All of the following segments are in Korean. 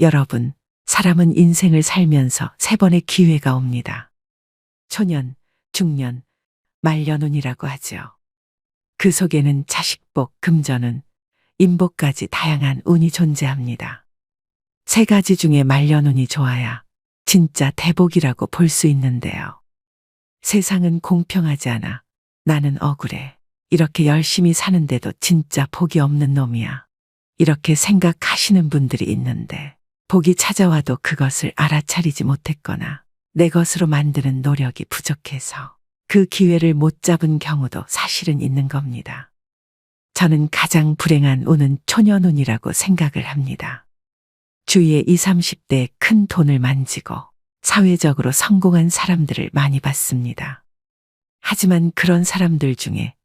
여러분, 사람은 인생을 살면서 세 번의 기회가 옵니다. 초년, 중년, 말년운이라고 하죠. 그 속에는 자식복, 금전운, 인복까지 다양한 운이 존재합니다. 세 가지 중에 말년운이 좋아야 진짜 대복이라고 볼 수 있는데요. 세상은 공평하지 않아. 나는 억울해. 이렇게 열심히 사는데도 진짜 복이 없는 놈이야. 이렇게 생각하시는 분들이 있는데 복이 찾아와도 그것을 알아차리지 못했거나 내 것으로 만드는 노력이 부족해서 그 기회를 못 잡은 경우도 사실은 있는 겁니다. 저는 가장 불행한 운은 초년운이라고 생각을 합니다. 주위에 20, 30대에 큰 돈을 만지고 사회적으로 성공한 사람들을 많이 봤습니다. 하지만 그런 사람들 중에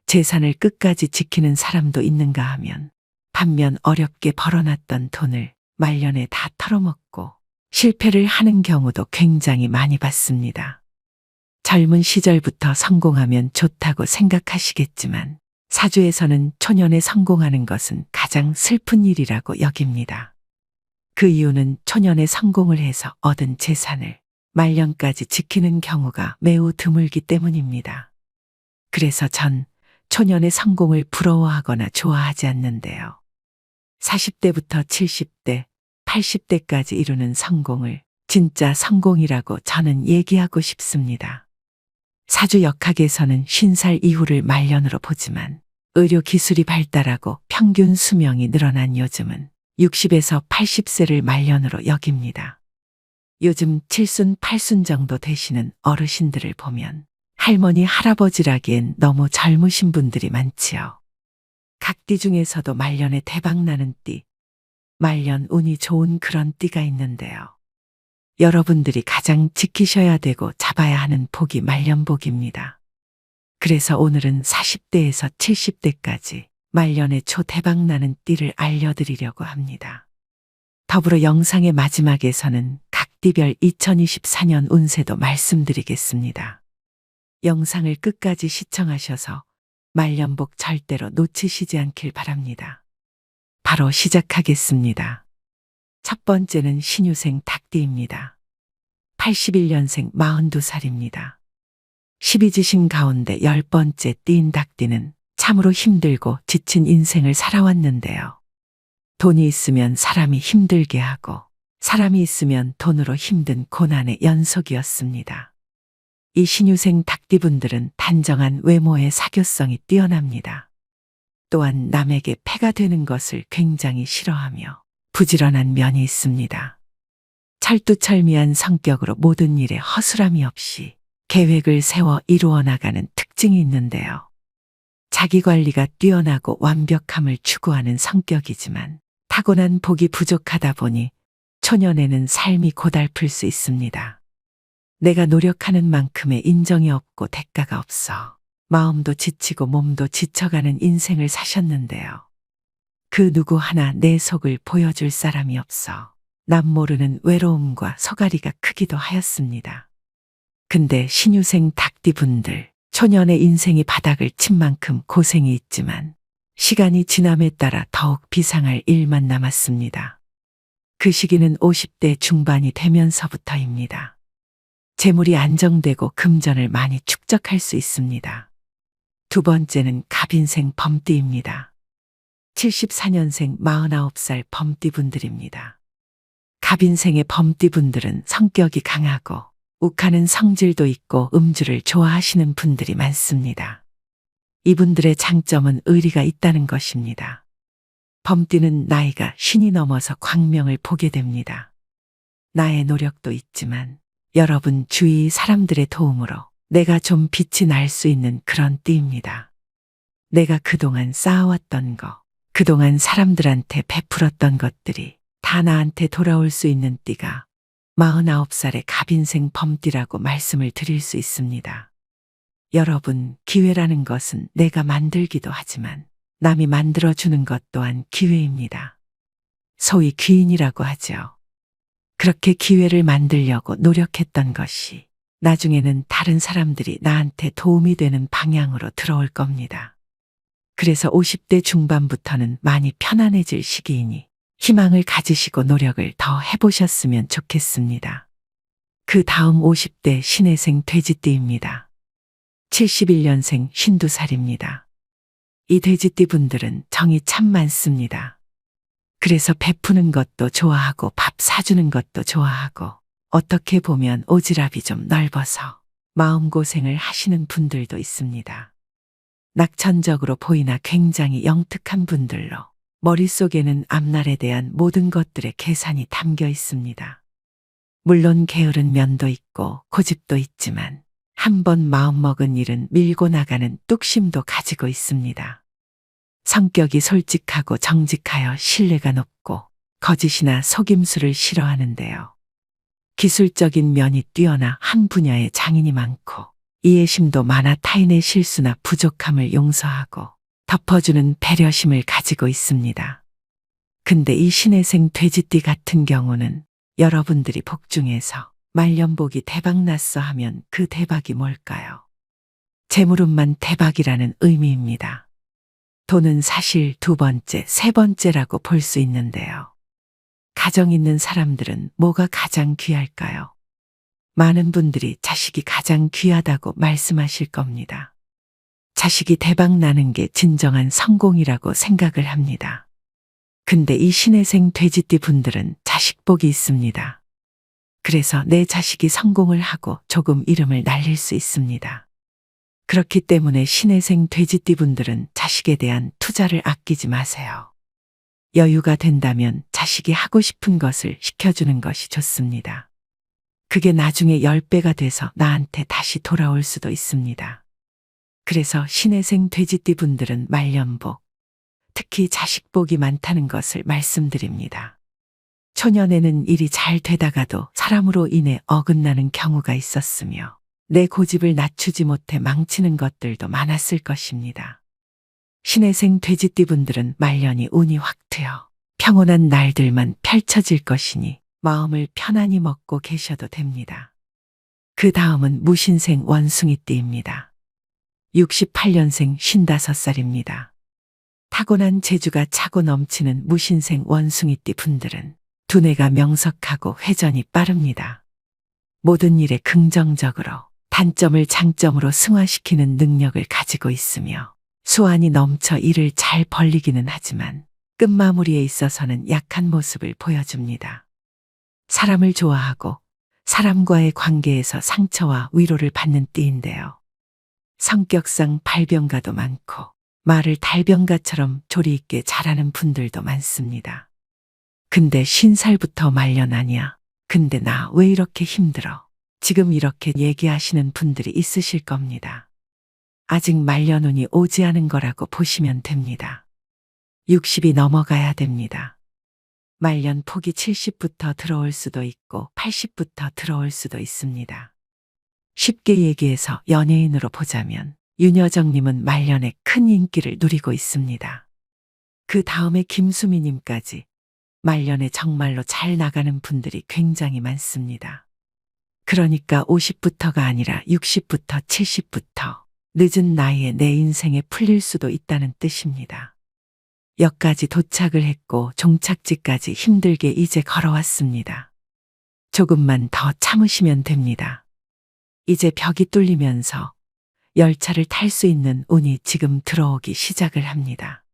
재산을 끝까지 지키는 사람도 있는가 하면 반면 어렵게 벌어놨던 돈을 말년에 다 털어먹고 실패를 하는 경우도 굉장히 많이 봤습니다. 젊은 시절부터 성공하면 좋다고 생각하시겠지만 사주에서는 초년에 성공하는 것은 가장 슬픈 일이라고 여깁니다. 그 이유는 초년에 성공을 해서 얻은 재산을 말년까지 지키는 경우가 매우 드물기 때문입니다. 그래서 전 초년의 성공을 부러워하거나 좋아하지 않는데요. 40대부터 70대, 80대까지 이루는 성공을 진짜 성공이라고 저는 얘기하고 싶습니다. 사주 역학에서는 50살 이후를 말년으로 보지만 의료 기술이 발달하고 평균 수명이 늘어난 요즘은 60에서 80세를 말년으로 여깁니다. 요즘 7순, 8순 정도 되시는 어르신들을 보면 할머니, 할아버지라기엔 너무 젊으신 분들이 많지요. 각 띠 중에서도 말년에 대박나는 띠, 말년 운이 좋은 그런 띠가 있는데요. 여러분들이 가장 지키셔야 되고 잡아야 하는 복이 말년복입니다. 그래서 오늘은 40대에서 70대까지 말년에 초대박나는 띠를 알려드리려고 합니다. 더불어 영상의 마지막에서는 각 띠별 2024년 운세도 말씀드리겠습니다. 영상을 끝까지 시청하셔서 말년복 절대로 놓치시지 않길 바랍니다. 바로 시작하겠습니다. 첫 번째는 신유생 닭띠입니다. 81년생 42살입니다. 12지신 가운데 10번째 띠인 닭띠는 참으로 힘들고 지친 인생을 살아왔는데요. 돈이 있으면 사람이 힘들게 하고 사람이 있으면 돈으로 힘든 고난의 연속이었습니다. 이 신유생 닭띠분들은 단정한 외모의 사교성이 뛰어납니다. 또한 남에게 폐가 되는 것을 굉장히 싫어하며 부지런한 면이 있습니다. 철두철미한 성격으로 모든 일에 허술함이 없이 계획을 세워 이루어 나가는 특징이 있는데요. 자기관리가 뛰어나고 완벽함을 추구하는 성격이지만 타고난 복이 부족하다 보니 초년에는 삶이 고달플 수 있습니다. 내가 노력하는 만큼의 인정이 없고 대가가 없어 마음도 지치고 몸도 지쳐가는 인생을 사셨는데요. 그 누구 하나 내 속을 보여줄 사람이 없어 남 모르는 외로움과 서가리가 크기도 하였습니다. 근데 신유생 닭띠분들, 초년의 인생이 바닥을 친 만큼 고생이 있지만 시간이 지남에 따라 더욱 비상할 일만 남았습니다. 그 시기는 50대 중반이 되면서부터입니다. 재물이 안정되고 금전을 많이 축적할 수 있습니다. 두 번째는 갑인생 범띠입니다. 74년생 49살 범띠분들입니다. 갑인생의 범띠분들은 성격이 강하고 욱하는 성질도 있고 음주를 좋아하시는 분들이 많습니다. 이분들의 장점은 의리가 있다는 것입니다. 범띠는 나이가 50이 넘어서 광명을 보게 됩니다. 나의 노력도 있지만 여러분 주위 사람들의 도움으로 내가 좀 빛이 날 수 있는 그런 띠입니다. 내가 그동안 쌓아왔던 거, 그동안 사람들한테 베풀었던 것들이 다 나한테 돌아올 수 있는 띠가 49살의 갑인생 범띠라고 말씀을 드릴 수 있습니다. 여러분, 기회라는 것은 내가 만들기도 하지만 남이 만들어주는 것 또한 기회입니다. 소위 귀인이라고 하죠. 그렇게 기회를 만들려고 노력했던 것이 나중에는 다른 사람들이 나한테 도움이 되는 방향으로 들어올 겁니다. 그래서 50대 중반부터는 많이 편안해질 시기이니 희망을 가지시고 노력을 더 해보셨으면 좋겠습니다. 그 다음 50대 신혜생 돼지띠입니다. 71년생 52살입니다. 이 돼지띠 분들은 정이 참 많습니다. 그래서 베푸는 것도 좋아하고 밥 사주는 것도 좋아하고 어떻게 보면 오지랖이 좀 넓어서 마음고생을 하시는 분들도 있습니다. 낙천적으로 보이나 굉장히 영특한 분들로 머릿속에는 앞날에 대한 모든 것들의 계산이 담겨 있습니다. 물론 게으른 면도 있고 고집도 있지만 한번 마음먹은 일은 밀고 나가는 뚝심도 가지고 있습니다. 성격이 솔직하고 정직하여 신뢰가 높고 거짓이나 속임수를 싫어하는데요. 기술적인 면이 뛰어나 한 분야에 장인이 많고 이해심도 많아 타인의 실수나 부족함을 용서하고 덮어주는 배려심을 가지고 있습니다. 근데 이 신혜생 돼지띠 같은 경우는 여러분들이 복 중에서 말년복이 대박났어 하면 그 대박이 뭘까요? 재물운만 대박이라는 의미입니다. 돈은 사실 두 번째, 세 번째라고 볼 수 있는데요. 가정 있는 사람들은 뭐가 가장 귀할까요? 많은 분들이 자식이 가장 귀하다고 말씀하실 겁니다. 자식이 대박 나는 게 진정한 성공이라고 생각을 합니다. 근데 이 신혜생 돼지띠 분들은 자식복이 있습니다. 그래서 내 자식이 성공을 하고 조금 이름을 날릴 수 있습니다. 그렇기 때문에 신혜생 돼지띠 분들은 자식에 대한 투자를 아끼지 마세요. 여유가 된다면 자식이 하고 싶은 것을 시켜주는 것이 좋습니다. 그게 나중에 10배가 돼서 나한테 다시 돌아올 수도 있습니다. 그래서 신혜생 돼지띠 분들은 말년복, 특히 자식복이 많다는 것을 말씀드립니다. 초년에는 일이 잘 되다가도 사람으로 인해 어긋나는 경우가 있었으며 내 고집을 낮추지 못해 망치는 것들도 많았을 것입니다. 신혜생 돼지띠 분들은 말년이 운이 확 트여 평온한 날들만 펼쳐질 것이니 마음을 편안히 먹고 계셔도 됩니다. 그 다음은 무신생 원숭이띠입니다. 68년생 55살입니다. 타고난 재주가 차고 넘치는 무신생 원숭이띠 분들은 두뇌가 명석하고 회전이 빠릅니다. 모든 일에 긍정적으로 단점을 장점으로 승화시키는 능력을 가지고 있으며 수완이 넘쳐 일을 잘 벌리기는 하지만 끝마무리에 있어서는 약한 모습을 보여줍니다. 사람을 좋아하고 사람과의 관계에서 상처와 위로를 받는 띠인데요. 성격상 발병가도 많고 말을 달병가처럼 조리 있게 잘하는 분들도 많습니다. 근데 50살부터 말년 아니야. 근데 나 왜 이렇게 힘들어? 지금 이렇게 얘기하시는 분들이 있으실 겁니다. 아직 말년운이 오지 않은 거라고 보시면 됩니다. 60이 넘어가야 됩니다. 말년 폭이 70부터 들어올 수도 있고 80부터 들어올 수도 있습니다. 쉽게 얘기해서 연예인으로 보자면 윤여정님은 말년에 큰 인기를 누리고 있습니다. 그 다음에 김수미님까지 말년에 정말로 잘 나가는 분들이 굉장히 많습니다. 그러니까 50부터가 아니라 60부터 70부터 늦은 나이에 내 인생에 풀릴 수도 있다는 뜻입니다. 역까지 도착을 했고 종착지까지 힘들게 이제 걸어왔습니다. 조금만 더 참으시면 됩니다. 이제 벽이 뚫리면서 열차를 탈 수 있는 운이 지금 들어오기 시작을 합니다.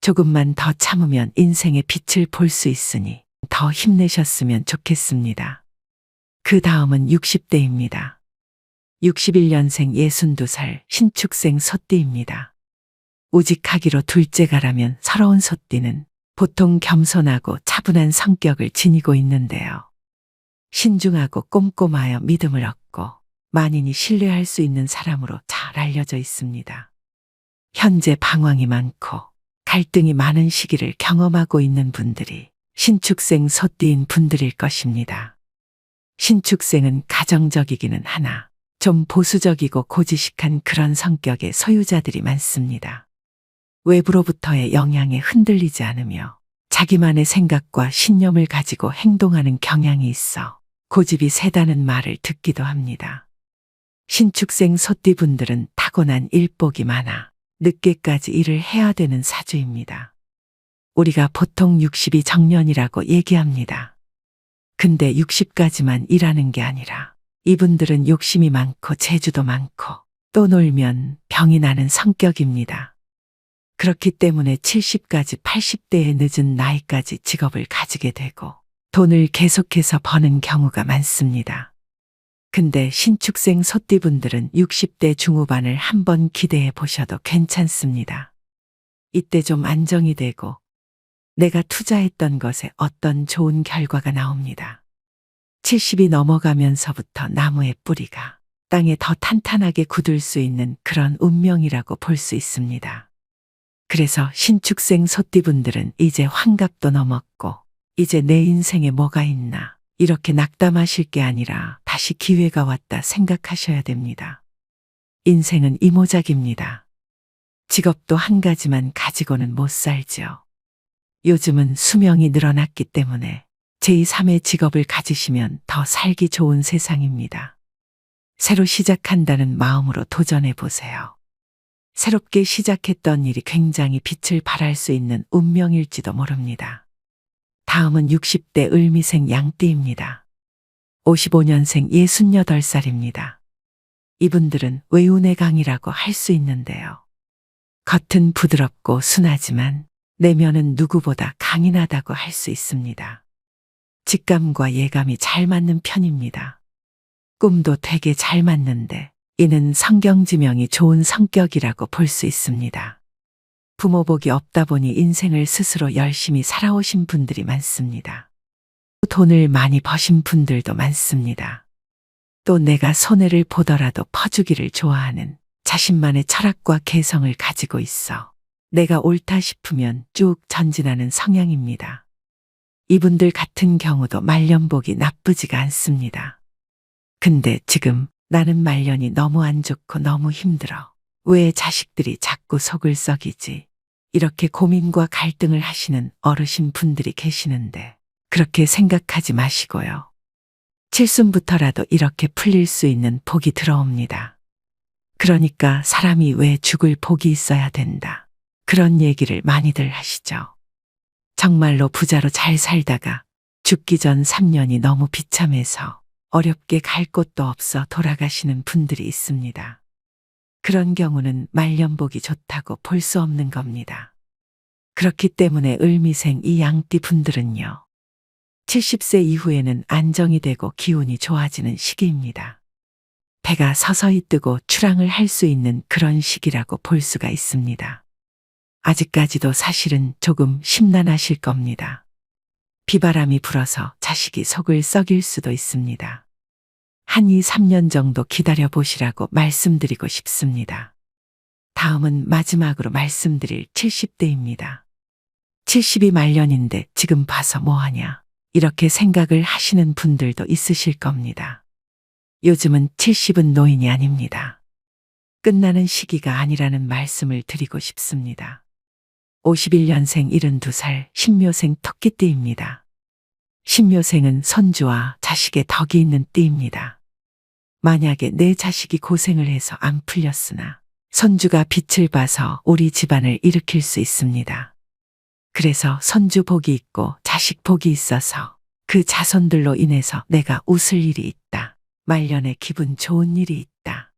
조금만 더 참으면 인생의 빛을 볼 수 있으니 더 힘내셨으면 좋겠습니다. 그 다음은 60대입니다. 61년생 62살 신축생 소띠입니다. 우직하기로 둘째가라면 서러운 소띠는 보통 겸손하고 차분한 성격을 지니고 있는데요. 신중하고 꼼꼼하여 믿음을 얻고 만인이 신뢰할 수 있는 사람으로 잘 알려져 있습니다. 현재 방황이 많고 갈등이 많은 시기를 경험하고 있는 분들이 신축생 소띠인 분들일 것입니다. 신축생은 가정적이기는 하나 좀 보수적이고 고지식한 그런 성격의 소유자들이 많습니다. 외부로부터의 영향에 흔들리지 않으며 자기만의 생각과 신념을 가지고 행동하는 경향이 있어 고집이 세다는 말을 듣기도 합니다. 신축생 소띠분들은 타고난 일복이 많아 늦게까지 일을 해야 되는 사주입니다. 우리가 보통 60이 정년이라고 얘기합니다. 근데 60까지만 일하는 게 아니라 이분들은 욕심이 많고 재주도 많고 또 놀면 병이 나는 성격입니다. 그렇기 때문에 70까지 80대의 늦은 나이까지 직업을 가지게 되고 돈을 계속해서 버는 경우가 많습니다. 근데 신축생 소띠분들은 60대 중후반을 한번 기대해 보셔도 괜찮습니다. 이때 좀 안정이 되고 내가 투자했던 것에 어떤 좋은 결과가 나옵니다. 70이 넘어가면서부터 나무의 뿌리가 땅에 더 탄탄하게 굳을 수 있는 그런 운명이라고 볼 수 있습니다. 그래서 신축생 소띠분들은 이제 환갑도 넘었고 이제 내 인생에 뭐가 있나 이렇게 낙담하실 게 아니라 다시 기회가 왔다 생각하셔야 됩니다. 인생은 이모작입니다. 직업도 한 가지만 가지고는 못 살지요. 요즘은 수명이 늘어났기 때문에 제2, 3의 직업을 가지시면 더 살기 좋은 세상입니다. 새로 시작한다는 마음으로 도전해 보세요. 새롭게 시작했던 일이 굉장히 빛을 발할 수 있는 운명일지도 모릅니다. 다음은 60대 을미생 양띠입니다. 55년생 68살입니다. 이분들은 외운의 강이라고 할 수 있는데요. 겉은 부드럽고 순하지만 내면은 누구보다 강인하다고 할 수 있습니다. 직감과 예감이 잘 맞는 편입니다. 꿈도 되게 잘 맞는데 이는 성경지명이 좋은 성격이라고 볼 수 있습니다. 부모복이 없다 보니 인생을 스스로 열심히 살아오신 분들이 많습니다. 돈을 많이 버신 분들도 많습니다. 또 내가 손해를 보더라도 퍼주기를 좋아하는 자신만의 철학과 개성을 가지고 있어 내가 옳다 싶으면 쭉 전진하는 성향입니다. 이분들 같은 경우도 말년복이 나쁘지가 않습니다. 근데 지금 나는 말년이 너무 안 좋고 너무 힘들어. 왜 자식들이 자꾸 속을 썩이지? 이렇게 고민과 갈등을 하시는 어르신 분들이 계시는데 그렇게 생각하지 마시고요. 칠순부터라도 이렇게 풀릴 수 있는 복이 들어옵니다. 그러니까 사람이 왜 죽을 복이 있어야 된다. 그런 얘기를 많이들 하시죠. 정말로 부자로 잘 살다가 죽기 전 3년이 너무 비참해서 어렵게 갈 곳도 없어 돌아가시는 분들이 있습니다. 그런 경우는 말년복이 좋다고 볼 수 없는 겁니다. 그렇기 때문에 을미생 이 양띠 분들은요. 70세 이후에는 안정이 되고 기운이 좋아지는 시기입니다. 배가 서서히 뜨고 출항을 할 수 있는 그런 시기라고 볼 수가 있습니다. 아직까지도 사실은 조금 심란하실 겁니다. 비바람이 불어서 자식이 속을 썩일 수도 있습니다. 한 2, 3년 정도 기다려 보시라고 말씀드리고 싶습니다. 다음은 마지막으로 말씀드릴 70대입니다. 70이 말년인데 지금 봐서 뭐하냐 이렇게 생각을 하시는 분들도 있으실 겁니다. 요즘은 70은 노인이 아닙니다. 끝나는 시기가 아니라는 말씀을 드리고 싶습니다. 51년생 72살 신묘생 토끼띠입니다. 신묘생은 손주와 자식의 덕이 있는 띠입니다. 만약에 내 자식이 고생을 해서 안 풀렸으나 손주가 빛을 봐서 우리 집안을 일으킬 수 있습니다. 그래서 손주 복이 있고 자식 복이 있어서 그 자손들로 인해서 내가 웃을 일이 있다. 말년에 기분 좋은 일이 있다.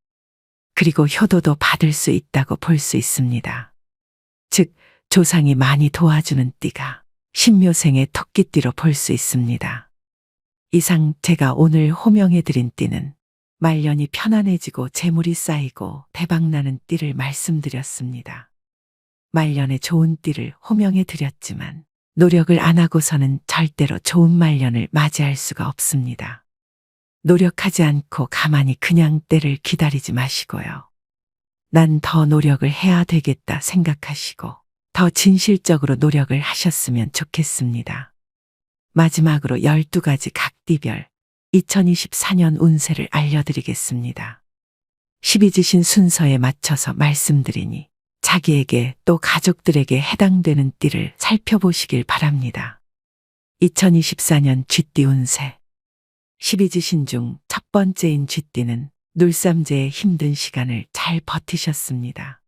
그리고 효도도 받을 수 있다고 볼 수 있습니다. 즉 조상이 많이 도와주는 띠가 신묘생의 토끼띠로 볼 수 있습니다. 이상 제가 오늘 호명해드린 띠는 말년이 편안해지고 재물이 쌓이고 대박나는 띠를 말씀드렸습니다. 말년에 좋은 띠를 호명해드렸지만 노력을 안 하고서는 절대로 좋은 말년을 맞이할 수가 없습니다. 노력하지 않고 가만히 그냥 때를 기다리지 마시고요. 난 더 노력을 해야 되겠다 생각하시고 더 진실적으로 노력을 하셨으면 좋겠습니다. 마지막으로 12가지 각띠별 2024년 운세를 알려드리겠습니다. 12지신 순서에 맞춰서 말씀드리니 자기에게 또 가족들에게 해당되는 띠를 살펴보시길 바랍니다. 2024년 쥐띠 운세 12지신 중 첫 번째인 쥐띠는 눌삼재의 힘든 시간을 잘 버티셨습니다.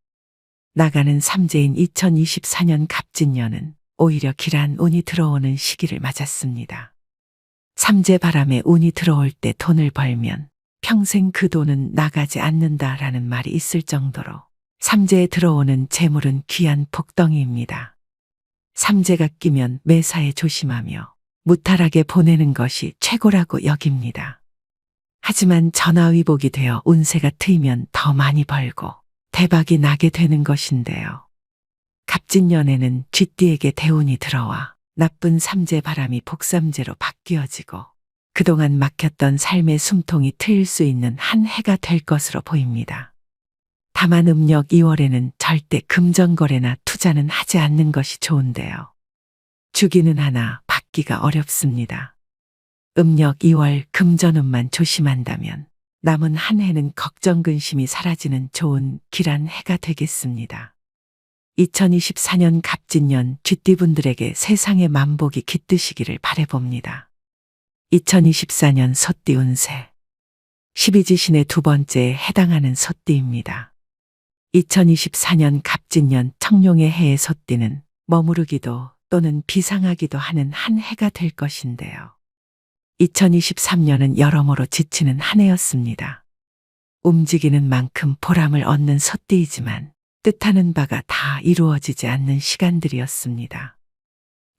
나가는 삼재인 2024년 갑진년은 오히려 길한 운이 들어오는 시기를 맞았습니다. 삼재 바람에 운이 들어올 때 돈을 벌면 평생 그 돈은 나가지 않는다라는 말이 있을 정도로 삼재에 들어오는 재물은 귀한 복덩이입니다. 삼재가 끼면 매사에 조심하며 무탈하게 보내는 것이 최고라고 여깁니다. 하지만 전화위복이 되어 운세가 트이면 더 많이 벌고 대박이 나게 되는 것인데요. 갑진년에는 쥐띠에게 대운이 들어와 나쁜 삼재 바람이 복삼재로 바뀌어지고 그동안 막혔던 삶의 숨통이 트일 수 있는 한 해가 될 것으로 보입니다. 다만 음력 2월에는 절대 금전거래나 투자는 하지 않는 것이 좋은데요. 주기는 하나 받기가 어렵습니다. 음력 2월 금전운만 조심한다면 남은 한 해는 걱정 근심이 사라지는 좋은 길한 해가 되겠습니다. 2024년 갑진년 쥐띠분들에게 세상의 만복이 깃드시기를 바라봅니다. 2024년 소띠 운세 12지신의 두 번째에 해당하는 소띠입니다. 2024년 갑진년 청룡의 해의 소띠는 머무르기도 또는 비상하기도 하는 한 해가 될 것인데요. 2023년은 여러모로 지치는 한 해였습니다. 움직이는 만큼 보람을 얻는 소띠이지만 뜻하는 바가 다 이루어지지 않는 시간들이었습니다.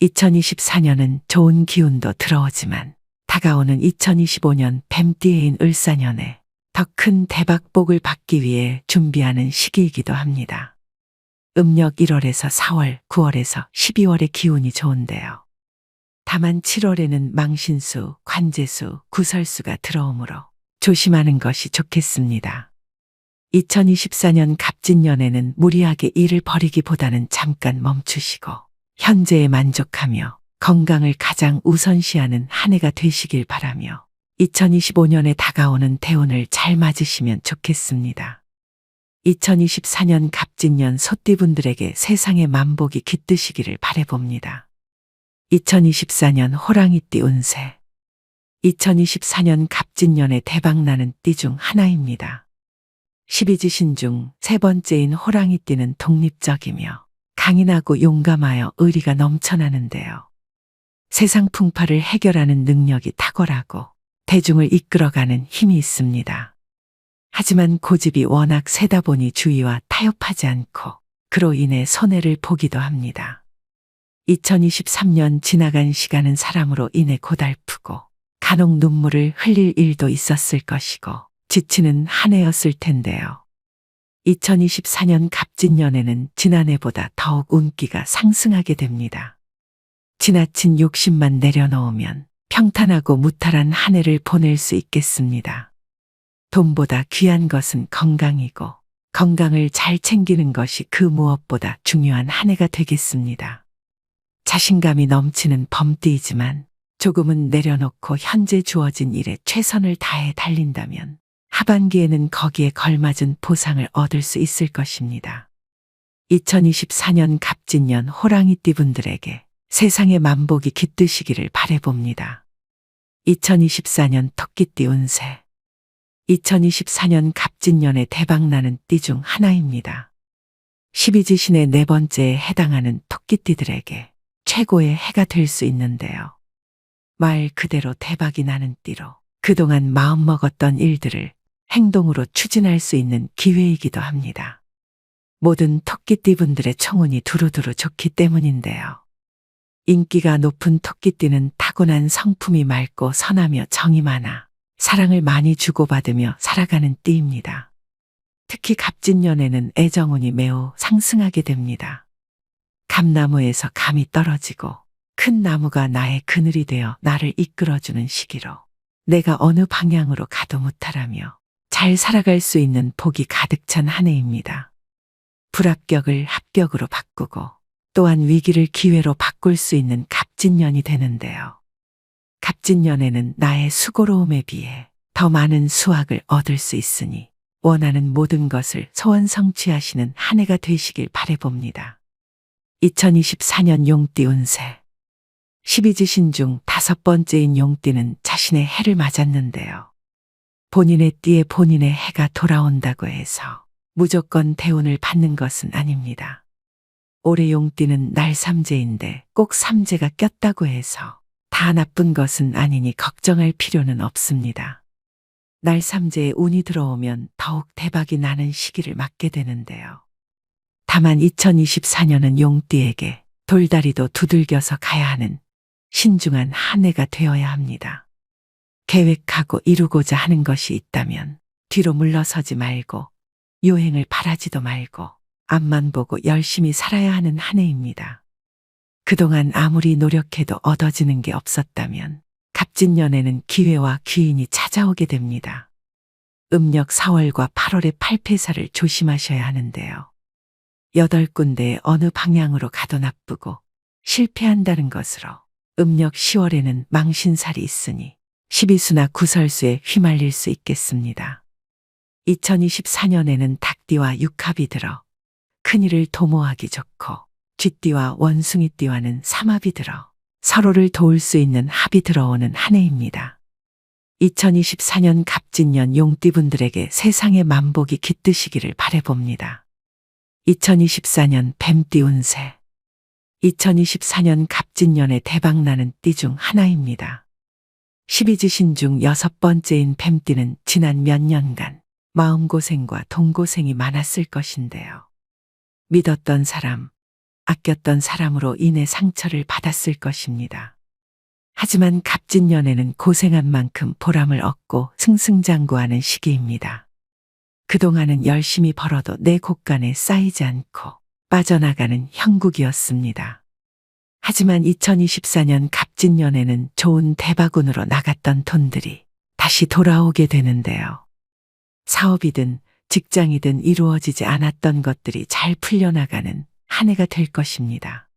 2024년은 좋은 기운도 들어오지만 다가오는 2025년 뱀띠해인 을사년에 더 큰 대박복을 받기 위해 준비하는 시기이기도 합니다. 음력 1월에서 4월, 9월에서 12월의 기운이 좋은데요. 다만 7월에는 망신수, 관재수, 구설수가 들어오므로 조심하는 것이 좋겠습니다. 2024년 갑진년에는 무리하게 일을 벌이기보다는 잠깐 멈추시고 현재에 만족하며 건강을 가장 우선시하는 한 해가 되시길 바라며 2025년에 다가오는 대운을 잘 맞으시면 좋겠습니다. 2024년 갑진년 소띠분들에게 세상의 만복이 깃드시기를 바라봅니다. 2024년 호랑이띠 운세 2024년 갑진년에 대박나는 띠 중 하나입니다. 12지신 중 세 번째인 호랑이띠는 독립적이며 강인하고 용감하여 의리가 넘쳐나는데요. 세상 풍파를 해결하는 능력이 탁월하고 대중을 이끌어가는 힘이 있습니다. 하지만 고집이 워낙 세다 보니 주위와 타협하지 않고 그로 인해 손해를 보기도 합니다. 2023년 지나간 시간은 사람으로 인해 고달프고 간혹 눈물을 흘릴 일도 있었을 것이고 지치는 한 해였을 텐데요. 2024년 갑진년에는 지난해보다 더욱 운기가 상승하게 됩니다. 지나친 욕심만 내려놓으면 평탄하고 무탈한 한 해를 보낼 수 있겠습니다. 돈보다 귀한 것은 건강이고 건강을 잘 챙기는 것이 그 무엇보다 중요한 한 해가 되겠습니다. 자신감이 넘치는 범띠이지만 조금은 내려놓고 현재 주어진 일에 최선을 다해 달린다면 하반기에는 거기에 걸맞은 보상을 얻을 수 있을 것입니다. 2024년 갑진년 호랑이띠분들에게 세상의 만복이 깃드시기를 바라봅니다. 2024년 토끼띠 운세 2024년 갑진년에 대박나는 띠 중 하나입니다. 12지신의 네 번째에 해당하는 토끼띠들에게 최고의 해가 될 수 있는데요. 말 그대로 대박이 나는 띠로 그동안 마음먹었던 일들을 행동으로 추진할 수 있는 기회이기도 합니다. 모든 토끼띠분들의 청운이 두루두루 좋기 때문인데요. 인기가 높은 토끼띠는 타고난 성품이 맑고 선하며 정이 많아 사랑을 많이 주고받으며 살아가는 띠입니다. 특히 갑진년에는 애정운이 매우 상승하게 됩니다. 감나무에서 감이 떨어지고 큰 나무가 나의 그늘이 되어 나를 이끌어주는 시기로 내가 어느 방향으로 가도 무탈하며 잘 살아갈 수 있는 복이 가득 찬 한 해입니다. 불합격을 합격으로 바꾸고 또한 위기를 기회로 바꿀 수 있는 갑진년이 되는데요. 갑진년에는 나의 수고로움에 비해 더 많은 수확을 얻을 수 있으니 원하는 모든 것을 소원 성취하시는 한 해가 되시길 바라봅니다. 2024년 용띠 운세 12지신 중 다섯 번째인 용띠는 자신의 해를 맞았는데요. 본인의 띠에 본인의 해가 돌아온다고 해서 무조건 대운을 받는 것은 아닙니다. 올해 용띠는 날삼재인데 꼭 삼재가 꼈다고 해서 다 나쁜 것은 아니니 걱정할 필요는 없습니다. 날삼재에 운이 들어오면 더욱 대박이 나는 시기를 맞게 되는데요. 다만 2024년은 용띠에게 돌다리도 두들겨서 가야 하는 신중한 한 해가 되어야 합니다. 계획하고 이루고자 하는 것이 있다면 뒤로 물러서지 말고 요행을 바라지도 말고 앞만 보고 열심히 살아야 하는 한 해입니다. 그동안 아무리 노력해도 얻어지는 게 없었다면 갑진년에는 기회와 귀인이 찾아오게 됩니다. 음력 4월과 8월의 팔패사를 조심하셔야 하는데요. 8군데 어느 방향으로 가도 나쁘고 실패한다는 것으로 음력 10월에는 망신살이 있으니 십이수나 구설수에 휘말릴 수 있겠습니다. 2024년에는 닭띠와 육합이 들어 큰일을 도모하기 좋고 쥐띠와 원숭이띠와는 삼합이 들어 서로를 도울 수 있는 합이 들어오는 한 해입니다. 2024년 갑진년 용띠분들에게 세상의 만복이 깃드시기를 바라봅니다. 2024년 뱀띠 운세. 2024년 갑진년에 대박나는 띠 중 하나입니다. 12지신 중 6번째인 뱀띠는 지난 몇 년간 마음고생과 돈고생이 많았을 것인데요. 믿었던 사람, 아꼈던 사람으로 인해 상처를 받았을 것입니다. 하지만 갑진년에는 고생한 만큼 보람을 얻고 승승장구하는 시기입니다. 그동안은 열심히 벌어도 내 곳간에 쌓이지 않고 빠져나가는 형국이었습니다. 하지만 2024년 갑진년에는 좋은 대박운으로 나갔던 돈들이 다시 돌아오게 되는데요. 사업이든 직장이든 이루어지지 않았던 것들이 잘 풀려나가는 한 해가 될 것입니다.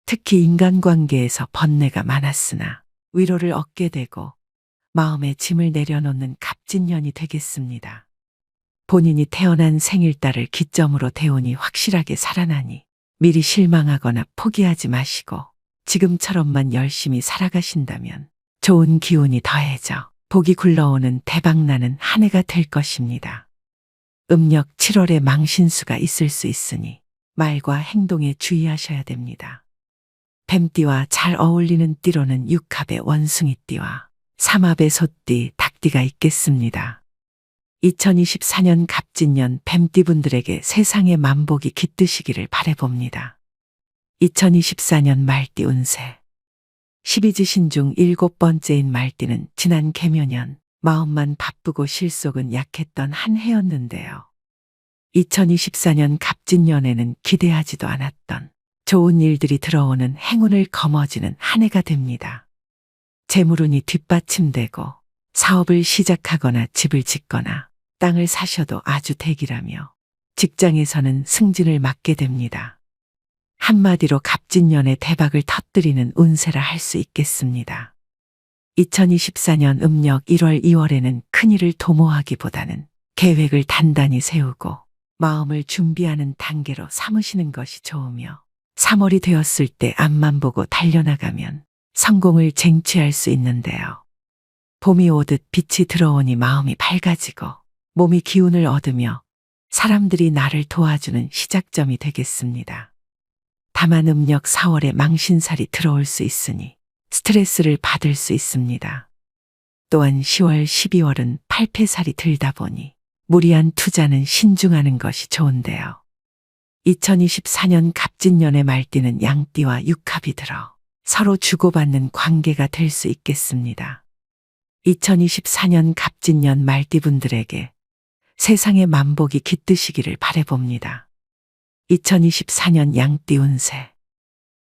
특히 인간관계에서 번뇌가 많았으나 위로를 얻게 되고 마음의 짐을 내려놓는 갑진년이 되겠습니다. 본인이 태어난 생일달을 기점으로 대운이 확실하게 살아나니 미리 실망하거나 포기하지 마시고 지금처럼만 열심히 살아가신다면 좋은 기운이 더해져 복이 굴러오는 대박나는 한 해가 될 것입니다. 음력 7월에 망신수가 있을 수 있으니 말과 행동에 주의하셔야 됩니다. 뱀띠와 잘 어울리는 띠로는 육합의 원숭이띠와 삼합의 소띠, 닭띠가 있겠습니다. 2024년 갑진년 뱀띠분들에게 세상의 만복이 깃드시기를 바라봅니다. 2024년 말띠 운세. 12지신 중 7번째인 말띠는 지난 개묘년 마음만 바쁘고 실속은 약했던 한 해였는데요. 2024년 갑진년에는 기대하지도 않았던 좋은 일들이 들어오는 행운을 거머쥐는 한 해가 됩니다. 재물운이 뒷받침되고 사업을 시작하거나 집을 짓거나 땅을 사셔도 아주 대기라며 직장에서는 승진을 맞게 됩니다. 한마디로 갑진년에 대박을 터뜨리는 운세라 할 수 있겠습니다. 2024년 음력 1월 2월에는 큰일을 도모하기보다는 계획을 단단히 세우고 마음을 준비하는 단계로 삼으시는 것이 좋으며 3월이 되었을 때 앞만 보고 달려나가면 성공을 쟁취할 수 있는데요. 봄이 오듯 빛이 들어오니 마음이 밝아지고 몸이 기운을 얻으며 사람들이 나를 도와주는 시작점이 되겠습니다. 다만 음력 4월에 망신살이 들어올 수 있으니 스트레스를 받을 수 있습니다. 또한 10월, 12월은 팔패살이 들다 보니 무리한 투자는 신중하는 것이 좋은데요. 2024년 갑진년의 말띠는 양띠와 육합이 들어 서로 주고받는 관계가 될 수 있겠습니다. 2024년 갑진년 말띠분들에게 세상의 만복이 깃드시기를 바라봅니다. 2024년 양띠 운세.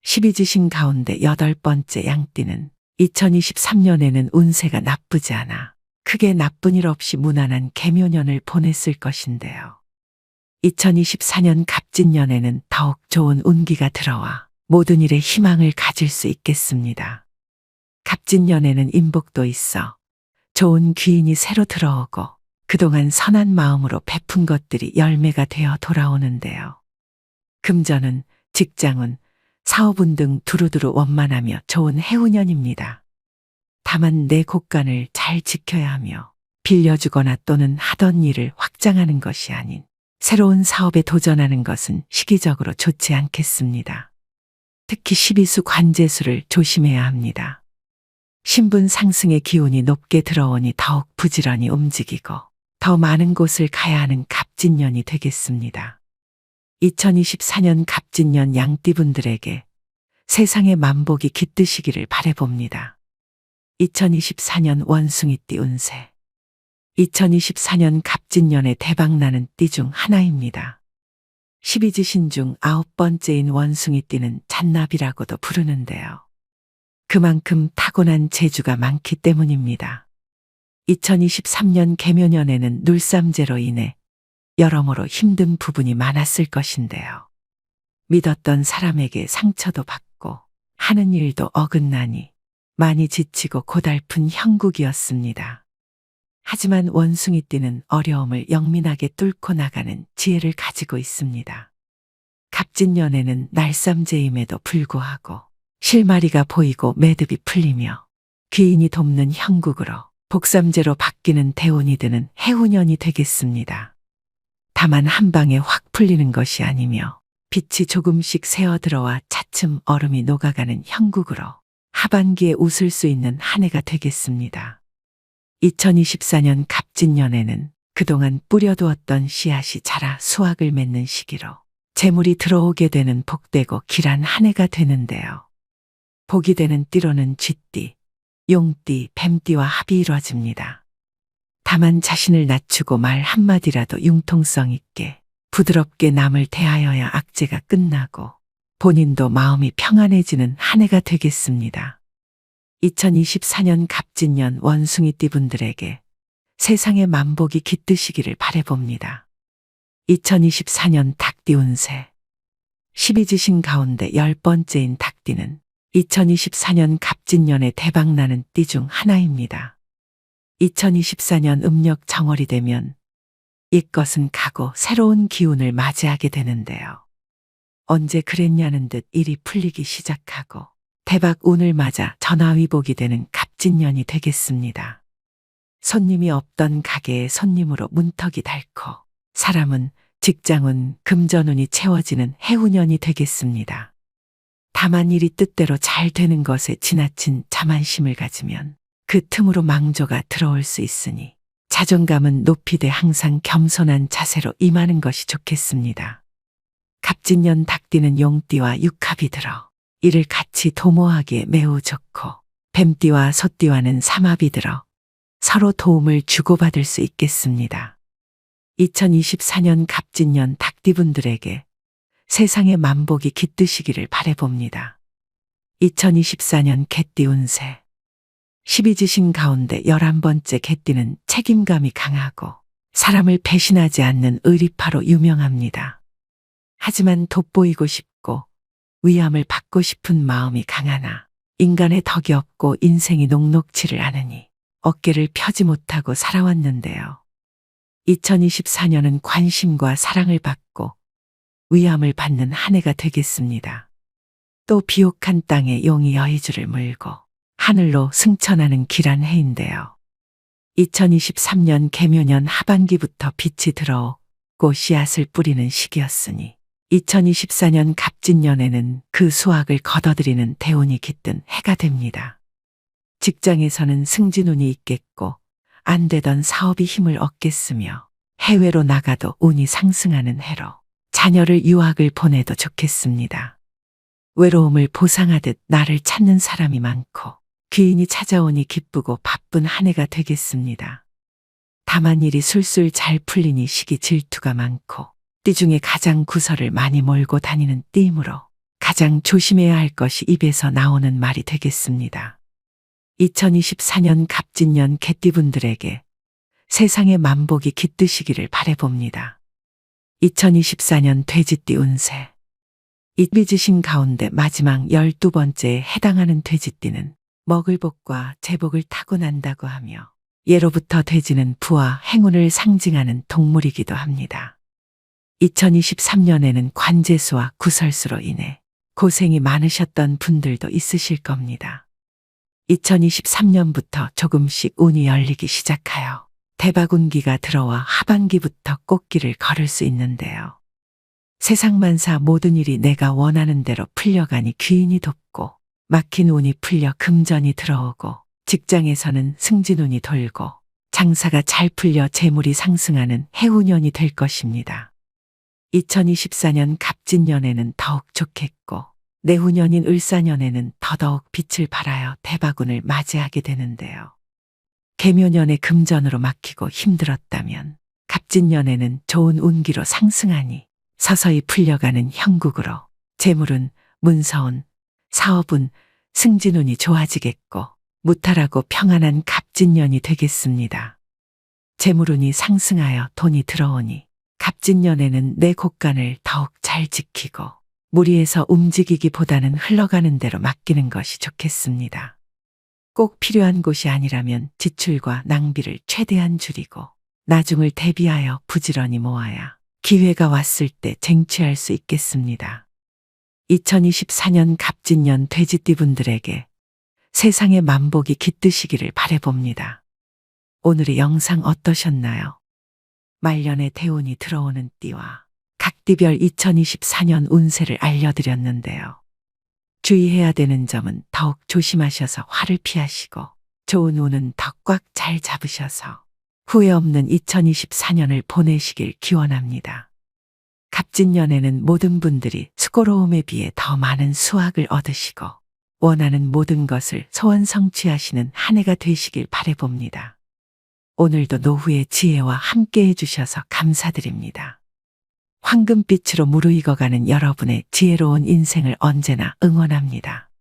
12지신 가운데 8번째 양띠는 2023년에는 운세가 나쁘지 않아 크게 나쁜 일 없이 무난한 개묘년을 보냈을 것인데요. 2024년 갑진년에는 더욱 좋은 운기가 들어와 모든 일에 희망을 가질 수 있겠습니다. 갑진년에는 인복도 있어 좋은 귀인이 새로 들어오고 그동안 선한 마음으로 베푼 것들이 열매가 되어 돌아오는데요. 금전은, 직장운, 사업운 등 두루두루 원만하며 좋은 해운년입니다. 다만 내 곳간을 잘 지켜야 하며 빌려주거나 또는 하던 일을 확장하는 것이 아닌 새로운 사업에 도전하는 것은 시기적으로 좋지 않겠습니다. 특히 12수 관제수를 조심해야 합니다. 신분 상승의 기운이 높게 들어오니 더욱 부지런히 움직이고 더 많은 곳을 가야 하는 갑진년이 되겠습니다. 2024년 갑진년 양띠분들에게 세상의 만복이 깃드시기를 바라봅니다. 2024년 원숭이띠 운세. 2024년 갑진년에 대박나는 띠 중 하나입니다. 12지신 중 9번째인 원숭이띠는 잔나비라고도 부르는데요. 그만큼 타고난 재주가 많기 때문입니다. 2023년 개묘년에는 눌삼재로 인해 여러모로 힘든 부분이 많았을 것인데요. 믿었던 사람에게 상처도 받고 하는 일도 어긋나니 많이 지치고 고달픈 형국이었습니다. 하지만 원숭이띠는 어려움을 영민하게 뚫고 나가는 지혜를 가지고 있습니다. 갑진년에는 날삼재임에도 불구하고 실마리가 보이고 매듭이 풀리며 귀인이 돕는 형국으로 복삼재로 바뀌는 대운이 드는 해운년이 되겠습니다. 다만 한 방에 확 풀리는 것이 아니며 빛이 조금씩 새어들어와 차츰 얼음이 녹아가는 형국으로 하반기에 웃을 수 있는 한 해가 되겠습니다. 2024년 갑진년에는 그동안 뿌려두었던 씨앗이 자라 수확을 맺는 시기로 재물이 들어오게 되는 복되고 길한 한 해가 되는데요. 복이 되는 띠로는 쥐띠, 용띠, 뱀띠와 합이 이루어집니다. 다만 자신을 낮추고 말 한마디라도 융통성 있게 부드럽게 남을 대하여야 악재가 끝나고 본인도 마음이 평안해지는 한 해가 되겠습니다. 2024년 갑진년 원숭이띠 분들에게 세상의 만복이 깃드시기를 바라봅니다. 2024년 닭띠 운세. 12지신 가운데 10번째인 닭띠는 2024년 갑진년에 대박나는 띠 중 하나입니다. 2024년 음력 정월이 되면 옛것은 가고 새로운 기운을 맞이하게 되는데요. 언제 그랬냐는 듯 일이 풀리기 시작하고 대박 운을 맞아 전화위복이 되는 갑진년이 되겠습니다. 손님이 없던 가게에 손님으로 문턱이 닳고 사람은 직장운 금전운이 채워지는 해운년이 되겠습니다. 다만 일이 뜻대로 잘 되는 것에 지나친 자만심을 가지면 그 틈으로 망조가 들어올 수 있으니 자존감은 높이되 항상 겸손한 자세로 임하는 것이 좋겠습니다. 갑진년 닭띠는 용띠와 육합이 들어 이를 같이 도모하기에 매우 좋고 뱀띠와 소띠와는 삼합이 들어 서로 도움을 주고받을 수 있겠습니다. 2024년 갑진년 닭띠분들에게 세상의 만복이 깃드시기를 바라봅니다. 2024년 개띠 운세. 12지신 가운데 11번째 개띠는 책임감이 강하고 사람을 배신하지 않는 의리파로 유명합니다. 하지만 돋보이고 싶고 위암을 받고 싶은 마음이 강하나 인간의 덕이 없고 인생이 녹록지를 않으니 어깨를 펴지 못하고 살아왔는데요. 2024년은 관심과 사랑을 받고 위암을 받는 한 해가 되겠습니다. 또 비옥한 땅에 용이 여의주를 물고 하늘로 승천하는 길한 해인데요. 2023년 개묘년 하반기부터 빛이 들어오고 씨앗을 뿌리는 시기였으니 2024년 갑진년에는 그 수확을 거둬들이는 대운이 깃든 해가 됩니다. 직장에서는 승진운이 있겠고 안 되던 사업이 힘을 얻겠으며 해외로 나가도 운이 상승하는 해로 자녀를 유학을 보내도 좋겠습니다. 외로움을 보상하듯 나를 찾는 사람이 많고 귀인이 찾아오니 기쁘고 바쁜 한 해가 되겠습니다. 다만 일이 술술 잘 풀리니 시기 질투가 많고 띠 중에 가장 구설을 많이 몰고 다니는 띠이므로 가장 조심해야 할 것이 입에서 나오는 말이 되겠습니다. 2024년 갑진년 개띠분들에게 세상의 만복이 깃드시기를 바라봅니다. 2024년 돼지띠 운세. 이비지신 가운데 마지막 12번째에 해당하는 돼지띠는 먹을 복과 제복을 타고난다고 하며 예로부터 돼지는 부와 행운을 상징하는 동물이기도 합니다. 2023년에는 관제수와 구설수로 인해 고생이 많으셨던 분들도 있으실 겁니다. 2023년부터 조금씩 운이 열리기 시작하여 대바군기가 들어와 하반기부터 꽃길을 걸을 수 있는데요. 세상만사 모든 일이 내가 원하는 대로 풀려가니 귀인이 돕고 막힌 운이 풀려 금전이 들어오고 직장에서는 승진운이 돌고 장사가 잘 풀려 재물이 상승하는 해운년이 될 것입니다. 2024년 갑진년에는 더욱 좋겠고 내후년인 을사년에는 더더욱 빛을 발하여 대바군을 맞이하게 되는데요. 개묘년에 금전으로 막히고 힘들었다면 갑진년에는 좋은 운기로 상승하니 서서히 풀려가는 형국으로 재물운, 문서운, 사업운, 승진운이 좋아지겠고 무탈하고 평안한 갑진년이 되겠습니다. 재물운이 상승하여 돈이 들어오니 갑진년에는 내 곳간을 더욱 잘 지키고 무리해서 움직이기보다는 흘러가는 대로 맡기는 것이 좋겠습니다. 꼭 필요한 곳이 아니라면 지출과 낭비를 최대한 줄이고 나중을 대비하여 부지런히 모아야 기회가 왔을 때 쟁취할 수 있겠습니다. 2024년 갑진년 돼지띠분들에게 세상의 만복이 깃드시기를 바라봅니다. 오늘의 영상 어떠셨나요? 말년에 대운이 들어오는 띠와 각띠별 2024년 운세를 알려드렸는데요. 주의해야 되는 점은 더욱 조심하셔서 화를 피하시고 좋은 운은 더 꽉 잘 잡으셔서 후회 없는 2024년을 보내시길 기원합니다. 갑진년에는 모든 분들이 수고로움에 비해 더 많은 수확을 얻으시고 원하는 모든 것을 소원 성취하시는 한 해가 되시길 바라봅니다. 오늘도 노후의 지혜와 함께 해주셔서 감사드립니다. 황금빛으로 무르익어가는 여러분의 지혜로운 인생을 언제나 응원합니다.